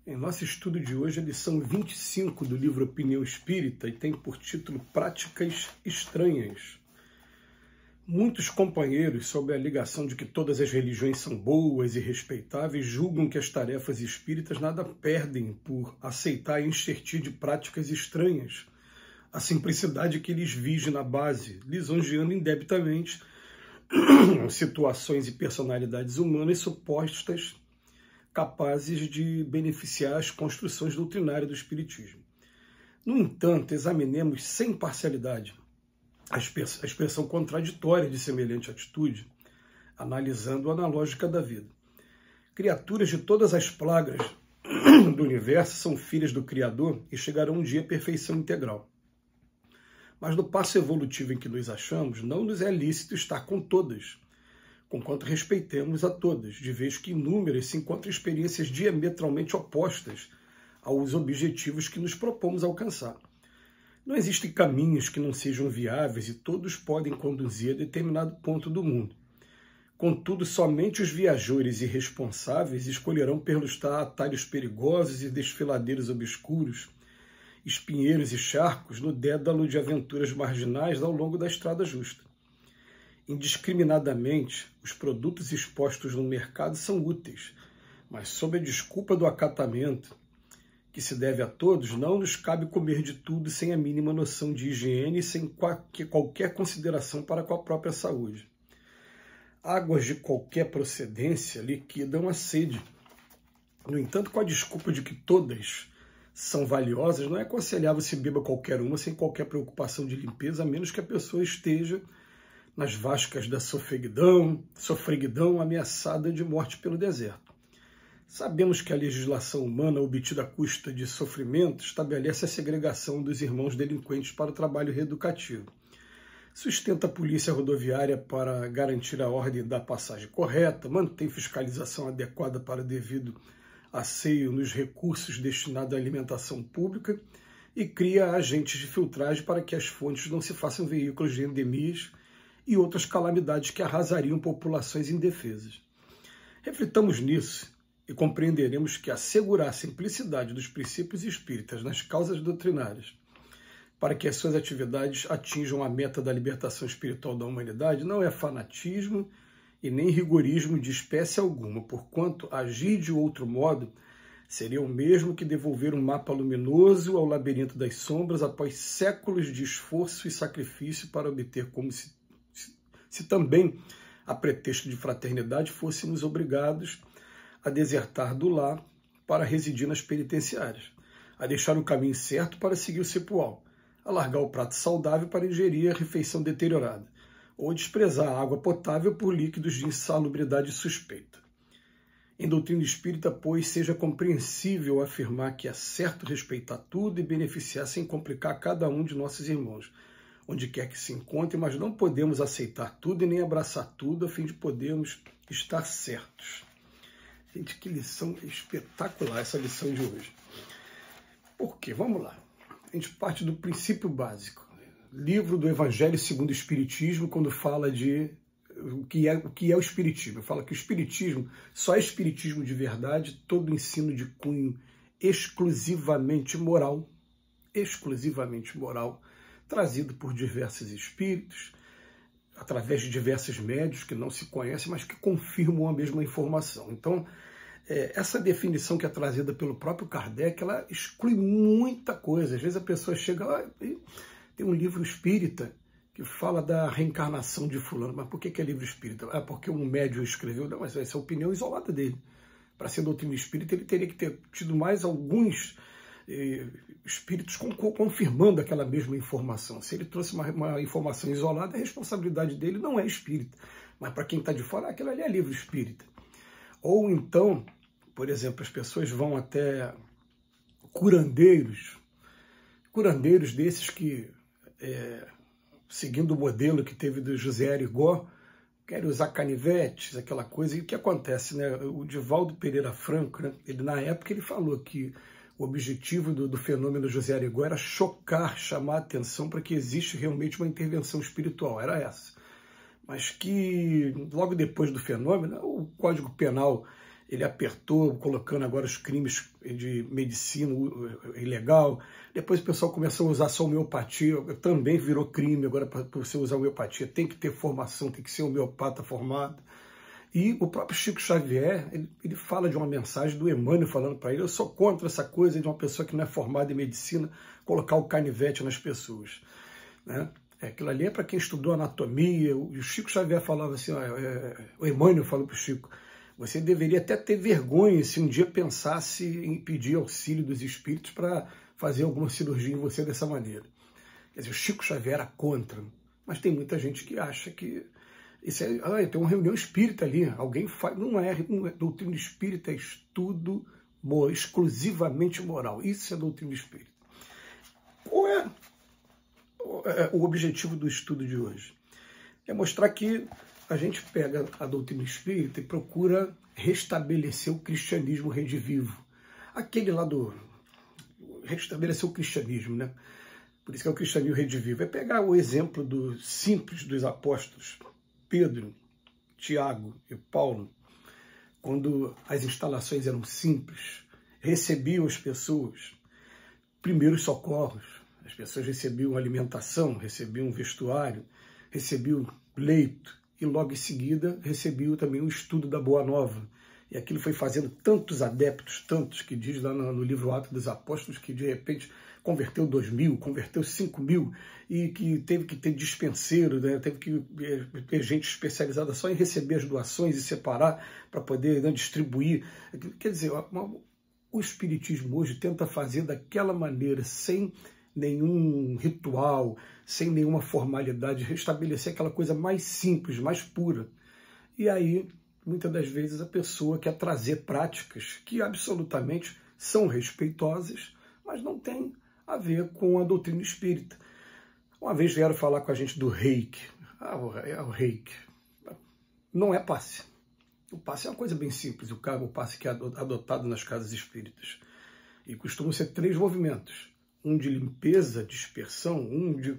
Em nosso estudo de hoje, a lição 25 do livro Opinião Espírita, e tem por título Práticas Estranhas. Muitos companheiros, sob a alegação de que todas as religiões são boas e respeitáveis, julgam que as tarefas espíritas nada perdem por aceitar e enxertir de práticas estranhas a simplicidade que lhes vige na base, lisonjeando indebitamente situações e personalidades humanas supostas capazes de beneficiar as construções doutrinárias do Espiritismo. No entanto, examinemos sem parcialidade a expressão contraditória de semelhante atitude, analisando-a na lógica da vida. Criaturas de todas as plagas do universo são filhas do Criador e chegarão um dia à perfeição integral. Mas no passo evolutivo em que nos achamos, não nos é lícito estar com todas, conquanto respeitemos a todas, de vez que inúmeras se encontram experiências diametralmente opostas aos objetivos que nos propomos alcançar. Não existem caminhos que não sejam viáveis e todos podem conduzir a determinado ponto do mundo. Contudo, somente os viajores irresponsáveis escolherão perlustar atalhos perigosos e desfiladeiros obscuros, espinheiros e charcos no dédalo de aventuras marginais ao longo da estrada justa. Indiscriminadamente, os produtos expostos no mercado são úteis, mas sob a desculpa do acatamento, que se deve a todos, não nos cabe comer de tudo sem a mínima noção de higiene e sem qualquer consideração para com a própria saúde. Águas de qualquer procedência liquidam a sede. No entanto, com a desculpa de que todas são valiosas, não é aconselhável se beba qualquer uma sem qualquer preocupação de limpeza, a menos que a pessoa esteja nas vascas da sofreguidão ameaçada de morte pelo deserto. Sabemos que a legislação humana, obtida à custa de sofrimento, estabelece a segregação dos irmãos delinquentes para o trabalho reeducativo. Sustenta a polícia rodoviária para garantir a ordem da passagem correta, mantém fiscalização adequada para o devido asseio nos recursos destinados à alimentação pública e cria agentes de filtragem para que as fontes não se façam veículos de endemias e outras calamidades que arrasariam populações indefesas. Reflitamos nisso e compreenderemos que assegurar a simplicidade dos princípios espíritas nas causas doutrinárias para que as suas atividades atinjam a meta da libertação espiritual da humanidade não é fanatismo e nem rigorismo de espécie alguma, porquanto agir de outro modo seria o mesmo que devolver um mapa luminoso ao labirinto das sombras após séculos de esforço e sacrifício para obter como se também, a pretexto de fraternidade, fôssemos obrigados a desertar do lar para residir nas penitenciárias, a deixar o caminho certo para seguir o cepual, a largar o prato saudável para ingerir a refeição deteriorada, ou desprezar a água potável por líquidos de insalubridade suspeita. Em doutrina espírita, pois, seja compreensível afirmar que é certo respeitar tudo e beneficiar sem complicar cada um de nossos irmãos, onde quer que se encontre, mas não podemos aceitar tudo e nem abraçar tudo a fim de podermos estar certos. Gente, que lição espetacular essa lição de hoje. Por quê? Vamos lá. A gente parte do princípio básico. Livro do Evangelho segundo o Espiritismo, quando fala de o que é o Espiritismo. Fala que o Espiritismo só é Espiritismo de verdade, todo ensino de cunho exclusivamente moral, trazido por diversos espíritos, através de diversos médios que não se conhecem, mas que confirmam a mesma informação. Então, essa definição que é trazida pelo próprio Kardec, ela exclui muita coisa. Às vezes a pessoa chega lá e tem um livro espírita que fala da reencarnação de fulano. Mas por que é livro espírita? Ah, porque um médium escreveu. Não, mas essa é a opinião isolada dele. Para ser doutrina espírita, ele teria que ter tido mais alguns espíritos confirmando aquela mesma informação. Se ele trouxe uma informação isolada, a responsabilidade dele não é espírita. Mas para quem está de fora, aquilo ali é livro espírita. Ou então, por exemplo, as pessoas vão até curandeiros desses que, seguindo o modelo que teve do José Arigó, querem usar canivetes, aquela coisa. E o que acontece, né? O Divaldo Pereira Franco, né? Na época, ele falou que o objetivo do fenômeno José Arigó era chocar, chamar a atenção para que existe realmente uma intervenção espiritual. Era essa. Mas que, logo depois do fenômeno, o Código Penal ele apertou, colocando agora os crimes de medicina ilegal. Depois o pessoal começou a usar só homeopatia, também virou crime. Agora, para você usar homeopatia, tem que ter formação, tem que ser homeopata formado. E o próprio Chico Xavier, ele fala de uma mensagem do Emmanuel falando para ele: eu sou contra essa coisa de uma pessoa que não é formada em medicina colocar o canivete nas pessoas, né? Aquilo ali é para quem estudou anatomia. E o Chico Xavier falava assim, o Emmanuel falou para o Chico: você deveria até ter vergonha se um dia pensasse em pedir auxílio dos espíritos para fazer alguma cirurgia em você dessa maneira. Quer dizer, o Chico Xavier era contra, mas tem muita gente que acha que isso tem uma reunião espírita ali, alguém faz. Não é doutrina espírita, é estudo exclusivamente moral. Isso é doutrina espírita. Qual é o objetivo do estudo de hoje? É mostrar que a gente pega a doutrina espírita e procura restabelecer o cristianismo redivivo. Aquele lá do restabelecer o cristianismo, né? Por isso que é o cristianismo redivivo. É pegar o exemplo do simples dos apóstolos, Pedro, Tiago e Paulo, quando as instalações eram simples, recebiam as pessoas, primeiros socorros, as pessoas recebiam alimentação, recebiam vestuário, recebiam leito, e logo em seguida recebiam também o estudo da Boa Nova. E aquilo foi fazendo tantos adeptos, tantos, que diz lá no livro Atos dos Apóstolos, que de repente converteu 2.000, converteu 5.000, e que teve que ter dispenseiro, né? Teve que ter gente especializada só em receber as doações e separar para poder, né, distribuir. Quer dizer, o Espiritismo hoje tenta fazer daquela maneira, sem nenhum ritual, sem nenhuma formalidade, restabelecer aquela coisa mais simples, mais pura. E aí, muitas das vezes, a pessoa quer trazer práticas que absolutamente são respeitosas, mas não tem a ver com a doutrina espírita. Uma vez vieram falar com a gente do reiki. O reiki não é passe. O passe é uma coisa bem simples, o passe que é adotado nas casas espíritas. E costumam ser 3 movimentos. Um de limpeza, dispersão, um de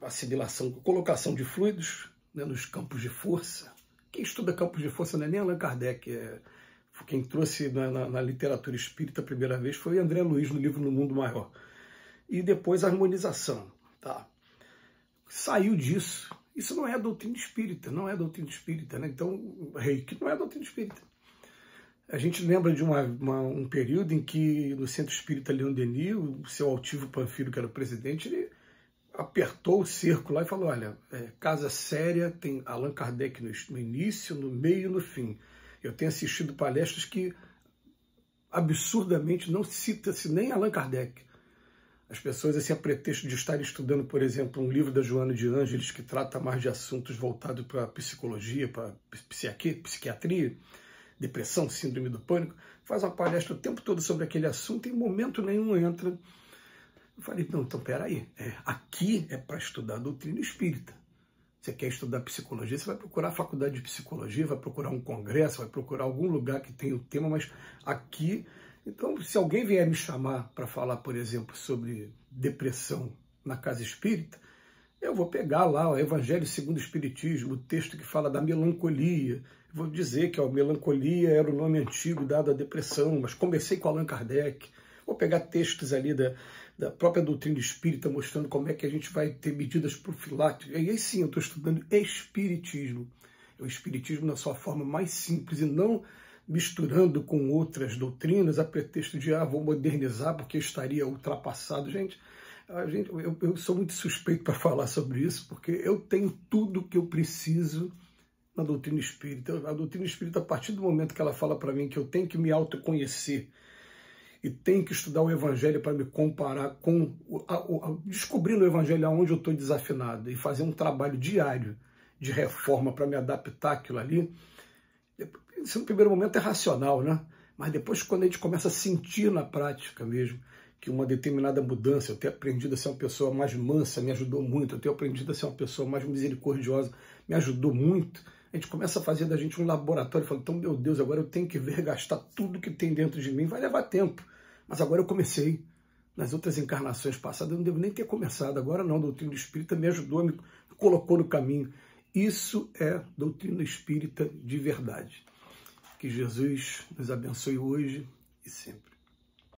assimilação, colocação de fluidos, né, nos campos de força. Quem estuda campos de força não é nem Allan Kardec. Quem trouxe na literatura espírita a primeira vez foi André Luiz, no livro No Mundo Maior. E depois a harmonização. Tá? Saiu disso. Isso não é doutrina espírita, não é doutrina espírita, né? Então, reiki não é doutrina espírita. A gente lembra de um período em que, no Centro Espírita Leon Denis, o seu altivo Panfiro, que era o presidente, ele apertou o cerco lá e falou: olha, casa séria, tem Allan Kardec no início, no meio e no fim. Eu tenho assistido palestras que absurdamente não cita-se nem Allan Kardec. As pessoas, assim, a pretexto de estarem estudando, por exemplo, um livro da Joana de Ângeles que trata mais de assuntos voltados para psicologia, para psiquiatria, depressão, síndrome do pânico, faz uma palestra o tempo todo sobre aquele assunto e em momento nenhum entra. Eu falei: não, então peraí, aqui é para estudar a doutrina espírita. Você quer estudar psicologia, você vai procurar a faculdade de psicologia, vai procurar um congresso, vai procurar algum lugar que tenha o tema, mas aqui... Então, se alguém vier me chamar para falar, por exemplo, sobre depressão na casa espírita, eu vou pegar lá o Evangelho segundo o Espiritismo, o texto que fala da melancolia. Vou dizer que a melancolia era o nome antigo dado à depressão, mas comecei com Allan Kardec. Vou pegar textos ali da própria doutrina espírita, mostrando como é que a gente vai ter medidas profiláticas. E aí sim, eu estou estudando espiritismo. O espiritismo na sua forma mais simples e não misturando com outras doutrinas a pretexto de vou modernizar porque estaria ultrapassado. Gente, eu sou muito suspeito para falar sobre isso, porque eu tenho tudo o que eu preciso na doutrina espírita. A doutrina espírita, a partir do momento que ela fala para mim que eu tenho que me autoconhecer e tenho que estudar o Evangelho para me comparar com... descobrir no Evangelho aonde eu estou desafinado e fazer um trabalho diário de reforma para me adaptar àquilo ali. Isso no primeiro momento é racional, né? Mas depois, quando a gente começa a sentir na prática mesmo que uma determinada mudança, eu tenho aprendido a ser uma pessoa mais mansa, me ajudou muito, eu tenho aprendido a ser uma pessoa mais misericordiosa, me ajudou muito, a gente começa a fazer da gente um laboratório, falando: então, meu Deus, agora eu tenho que ver, gastar tudo que tem dentro de mim, vai levar tempo. Mas agora eu comecei. Nas outras encarnações passadas eu não devo nem ter começado, agora não, a doutrina espírita me ajudou, me colocou no caminho. Isso é doutrina espírita de verdade. Que Jesus nos abençoe hoje e sempre.